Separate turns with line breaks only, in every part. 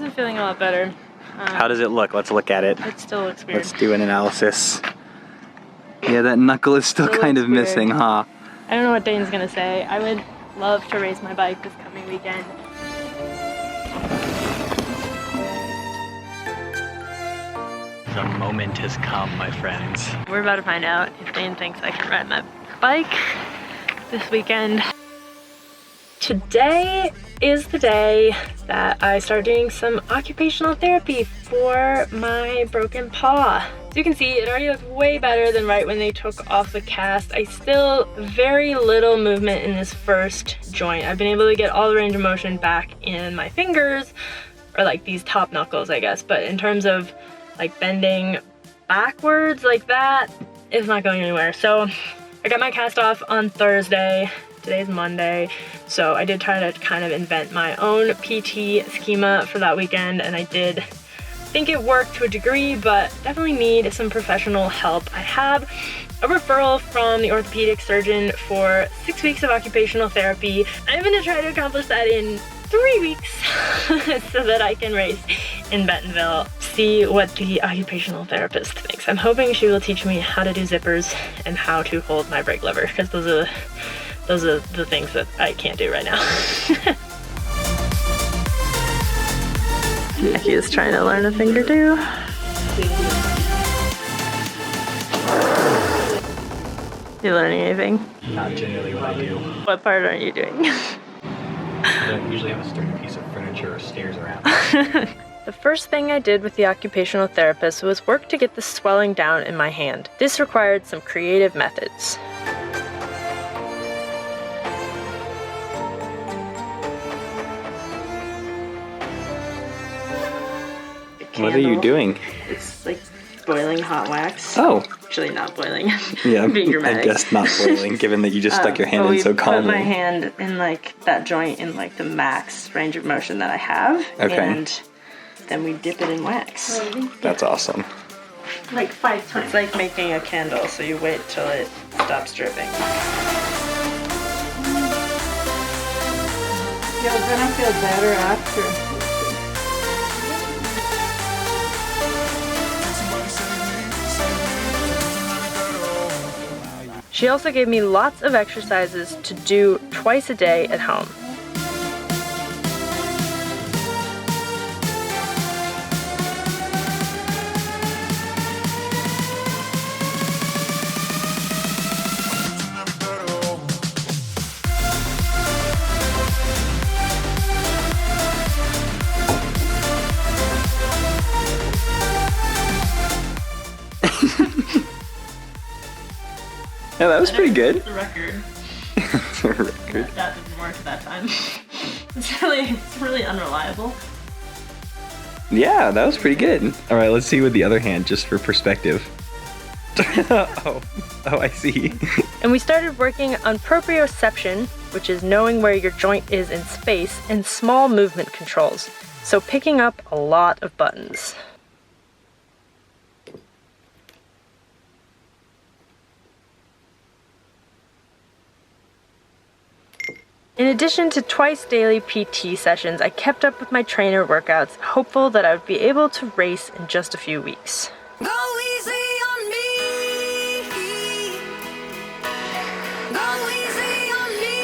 definitely feeling a lot better.
How does it look? Let's look at it.
It still looks weird.
Let's do an analysis. Yeah, that knuckle is still kind of missing, huh?
I don't know what Dane's gonna say. I would love to race my bike this coming weekend.
The moment has come, my friends.
We're about to find out if Dane thinks I can ride my bike this weekend. Today is the day that I start doing some occupational therapy for my broken paw. As you can see, it already looks way better than right when they took off the cast. I still very little movement in this first joint. I've been able to get all the range of motion back in my fingers, or like these top knuckles, I guess. But in terms of like bending backwards like that, it's not going anywhere. So I got my cast off on Thursday. Today's Monday, so I did try to kind of invent my own PT schema for that weekend, and I did think it worked to a degree, but definitely need some professional help. I have a referral from the orthopedic surgeon for 6 weeks of occupational therapy. I'm gonna try to accomplish that in 3 weeks so that I can race in Bentonville, see what the occupational therapist thinks. I'm hoping she will teach me how to do zippers and how to hold my brake lever, because those are the things that I can't do right now. Mackie is trying to learn a thing or two. You learning anything?
Not generally what I do.
What part aren't you doing?
I don't usually have a sturdy piece of furniture or stairs around.
The first thing I did with the occupational therapist was work to get the swelling down in my hand. This required some creative methods.
What are you doing?
It's like boiling hot wax.
Oh.
Actually not boiling.
Yeah,
Being dramatic.
I guess not boiling, given that you just stuck your hand in so calmly.
I put my hand in like that joint in like the max range of motion that I have.
Okay.
And then we dip it in wax.
That's awesome.
Like 5 times. It's like making a candle, so you wait till it stops dripping.
You're gonna feel better after.
She also gave me lots of exercises to do twice a day at home.
Yeah, that was pretty good.
It's a record.
It's a record.
That didn't work that time. It's really unreliable.
Yeah, that was pretty good. All right, let's see with the other hand, just for perspective. oh, I see.
And we started working on proprioception, which is knowing where your joint is in space, and small movement controls. So picking up a lot of buttons. In addition to twice daily PT sessions, I kept up with my trainer workouts, hopeful that I would be able to race in just a few weeks.
Go easy on me. Go easy on me.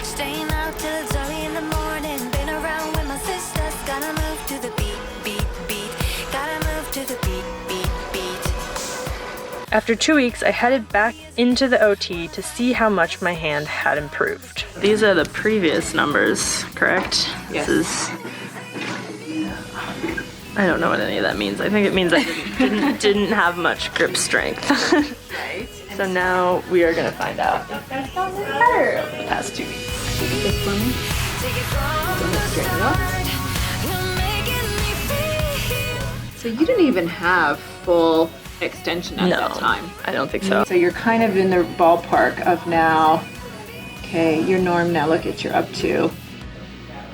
Staying out till it's early in the morning. Been around with my sisters. Gotta move to the beat, beat, beat. Gotta move to the beat, beat, beat.
After 2 weeks, I headed back into the OT to see how much my hand had improved. These are the previous numbers, correct?
Yes.
This is... I don't know what any of that means. I think it means I didn't have much grip strength.
Right.
So now we are gonna find out if I've gotten better over the past 2 weeks.
This one.
Take it from the start. You're making me feel.
So you didn't even have full extension at that time.
I don't think so.
So you're kind of in the ballpark of now, okay, your norm now, look at you're up to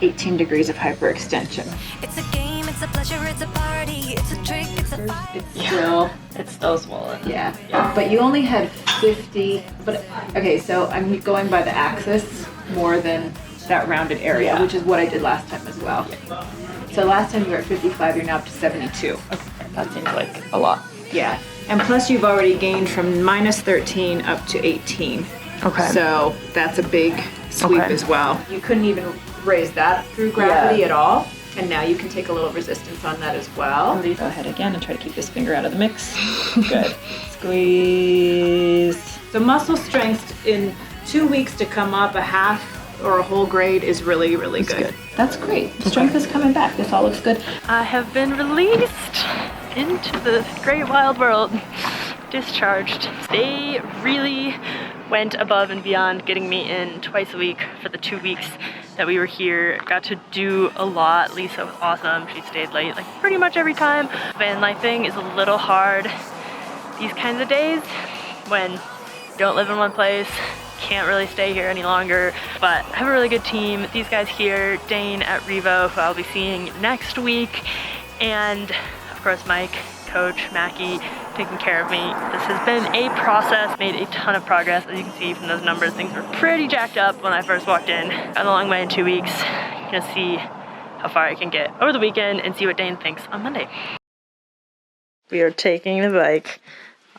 18 degrees of hyperextension.
It's a game, it's a pleasure, it's a party, it's a trick, it's a fun.
It's still,
It's still swollen.
yeah. But you only had 50, but okay, so I'm going by the axis. more than that rounded area, which is what I did last time as well. So last time you were at 55, you're now up to 72.
Okay, that seems like a lot.
Yeah, and plus you've already gained from minus 13 up to 18.
Okay.
So that's a big sweep as well. You couldn't even raise that through gravity at all. And now you can take a little resistance on that as well. Go ahead again and try to keep this finger out of the mix. Good. Squeeze. So muscle strength in 2 weeks to come up a half or a whole grade is really, really good. That's great. Strength is coming back. This all looks good.
I have been released into the great wild world. Discharged. They really went above and beyond getting me in twice a week for the 2 weeks that we were here. Got to do a lot. Lisa was awesome. She stayed late like pretty much every time. Van lifing is a little hard these kinds of days when you don't live in one place, can't really stay here any longer, but I have a really good team. These guys here, Dane at Revo, who I'll be seeing next week, and of course Mike, coach, MACKY, taking care of me. This has been a process, made a ton of progress. As you can see from those numbers, things were pretty jacked up when I first walked in. Got a long way in 2 weeks. Gonna see how far I can get over the weekend and see what Dane thinks on Monday. We are taking the bike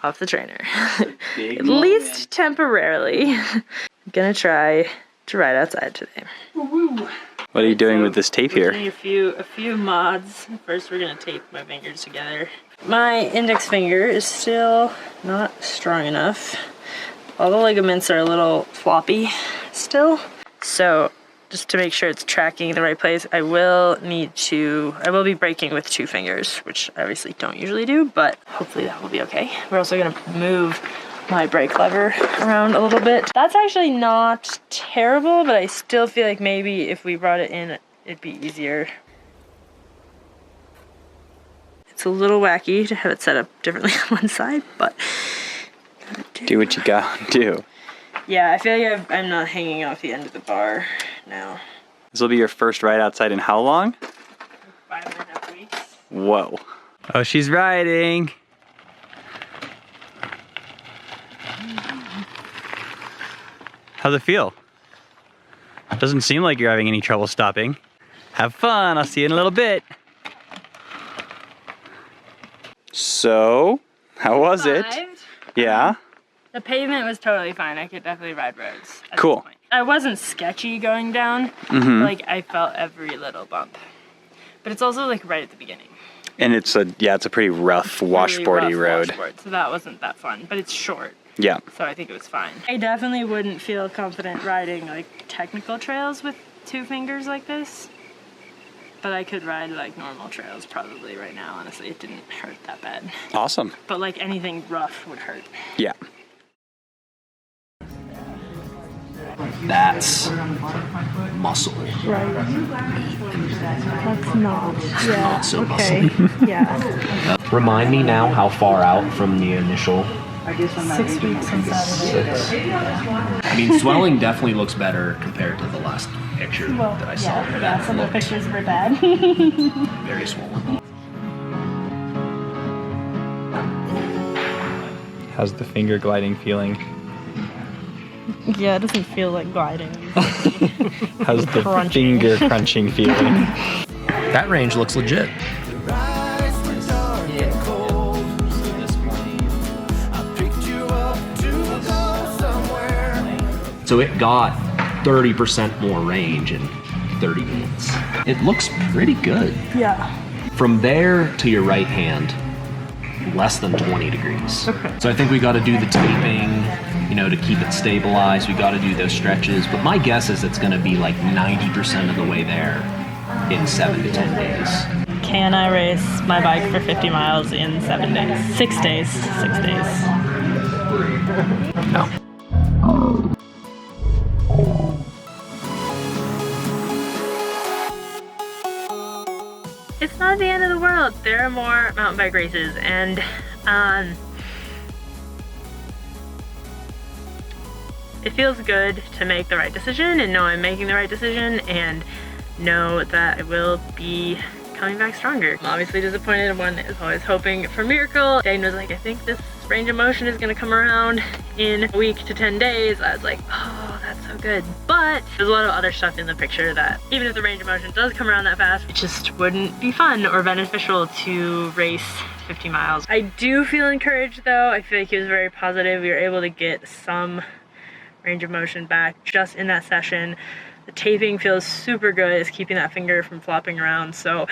off the trainer. At least temporarily. I'm gonna try to ride outside today.
What are you doing with this tape here?
A few mods. First we're gonna tape my fingers together. My index finger is still not strong enough. All the ligaments are a little floppy still. So just to make sure it's tracking the right place, I will be braking with 2 fingers, which I obviously don't usually do, but hopefully that will be okay. We're also gonna move my brake lever around a little bit. That's actually not terrible, but I still feel like maybe if we brought it in, it'd be easier. It's a little wacky to have it set up differently on one side, but
do what you gotta do.
Yeah, I feel like I'm not hanging off the end of the bar now.
This will be your first ride outside in how long?
5.5 weeks.
Whoa. Oh, she's riding. How's it feel? Doesn't seem like you're having any trouble stopping. Have fun, I'll see you in a little bit. So, how was it? Yeah?
The pavement was totally fine. I could definitely ride roads.
Cool.
I wasn't sketchy going down. Like I felt every little bump. But it's also like right at the beginning.
And it's a pretty rough washboardy road.
Washboard, so that wasn't that fun, but it's short.
Yeah.
So I think it was fine. I definitely wouldn't feel confident riding like technical trails with 2 fingers like this. But I could ride like normal trails probably right now. Honestly, it didn't hurt that bad.
Awesome.
But like anything rough would hurt.
Yeah.
That's muscle.
Right. That's not. Yeah.
Not so
okay.
muscle.
Yeah.
Remind me now how far out from the initial.
6 weeks on Saturday.
I mean, swelling definitely looks better compared to the last picture that I saw.
Yeah, some of the pictures were bad.
Very swollen.
How's the finger gliding feeling?
Yeah, it doesn't feel like gliding.
How's the finger crunching feeling?
That range looks legit. So it got 30% more range in 30 minutes. It looks pretty good.
Yeah.
From there to your right hand, less than 20 degrees.
Okay.
So I think we got to do the taping, to keep it stabilized. We got to do those stretches. But my guess is it's going to be like 90% of the way there in 7 to 10 days.
Can I race my bike for 50 miles in 7 days? 6 days. 6 days.
No.
It's not the end of the world. There are more mountain bike races, and it feels good to make the right decision and know I'm making the right decision and know that I will be coming back stronger. I'm obviously disappointed. One is always hoping for a miracle. Dane was like, I think this range of motion is gonna come around in a week to 10 days. I was like, oh, that's that's so good. But there's a lot of other stuff in the picture that even if the range of motion does come around that fast, it just wouldn't be fun or beneficial to race 50 miles. I do feel encouraged though. I feel like he was very positive. We were able to get some range of motion back just in that session. The taping feels super good. It's keeping that finger from flopping around. So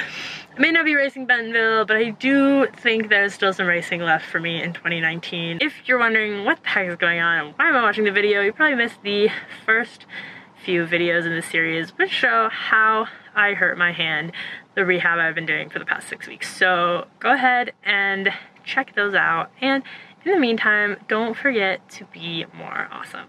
I may not be racing Bentonville, but I do think there's still some racing left for me in 2019. If you're wondering what the heck is going on and why am I watching the video, you probably missed the first few videos in this series, which show how I hurt my hand, the rehab I've been doing for the past 6 weeks. So go ahead and check those out. And in the meantime, don't forget to be more awesome.